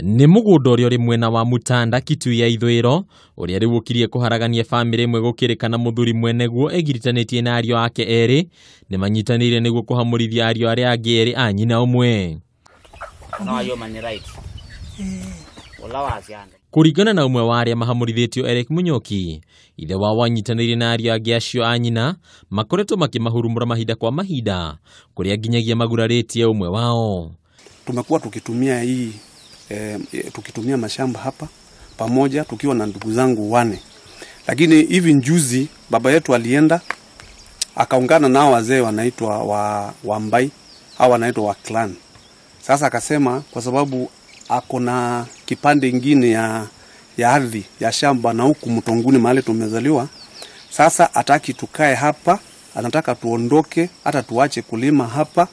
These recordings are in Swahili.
Ni mugunda uria uri mwena wa Mutanda Kitui ya ithuiro uria riu ukirie kuharagania family imwe gukirikana Muthuuri mweneguo egiritanĩtie na ariũ ake eri ni manyitanĩire niguo kuhamurithia ariũ aria angi eri a nyina umwe. Kuringana na umwe wa aria mahamurithĩtio Eric Munyoki, ithe wao wanyitanĩire na ariũ angi acio a nyina makoretwo makimahurumura mahinda kwa mahinda kuria nginyagia magurarĩtie umwe wao. Tumekuwa tukitumia mashamba hapa pamoja tukiwa na ndugu zangu wane, lakini hivi njuzi baba yetu alienda akaungana nao wazee wanaitwa wa mbai au wanaitwa wa clan. Sasa akasema kwa sababu akona kipande kingine ya ardhi ya shamba na huku Mtonguni mahali tumezaliwa, sasa ataki tukae hapa, anataka tuondoke hata tuache kulima hapa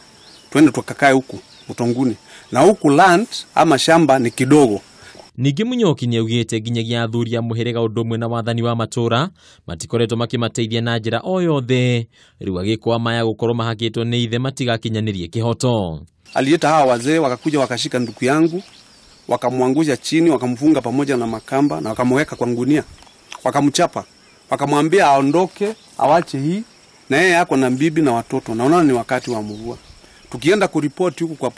twende tukakae huku Mtonguni, na huku land ama shamba ni kidogo. Ningi Munyoki ni augite nginyagia athuri a muhiriga undu umwe na wathani wa matura matikoretwo makimateithia na njira o yothe, riu agikwama ya gukorwo mahakitwo ni ithe matigakinyanirie kihoto. Alieta hawa wazee wakakuja wakashika ndugu yangu wakamwangusha chini wakamfunga pamoja na makamba na wakamweka kwa ngunia wakamchapa wakamwambia aondoke awache hii na yeye yako na bibi na watoto, naona ni wakati wa mvua. Tukienda kuripoti huku kwa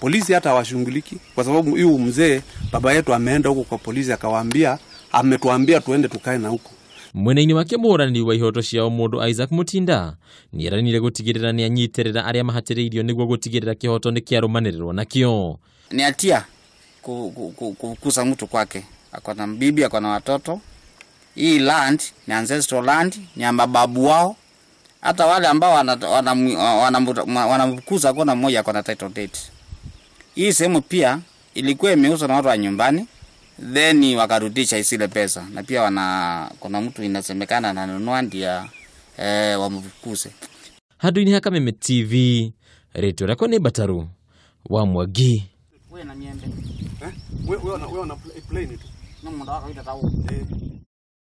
polisi hata hawashughuliki kwa sababu huyu mzee baba yetu ameenda huko kwa polisi akawaambia ametuambia tuende tukae na huko. Mwena-ini wake muhurani wa ihoto cia mundu Isaac Mutinda ni aranire gutigirira ni anyitirira aria mahatiriirio niguo gutigirira kihoto ni kiarumanirwo nakio. Ni atia kukuza mtu kwake, akona bibi akona watoto. Hii land ni ancestral land, ni mababu wao. Hata wale ambao wanamkuza kuna mmoja akona title deed. Hii sehemu pia ilikuwa imeuzwa na watu wa nyumbani, then wakarudisha isile pesa, na pia kuna mtu inasemekana ananunua ndia wamfukuze. Handu-ini ha Amemba TV, reto rako ni Bataru wa Mwagi. Wewe na niende. Wewe una play it. Na muda wako ita tau.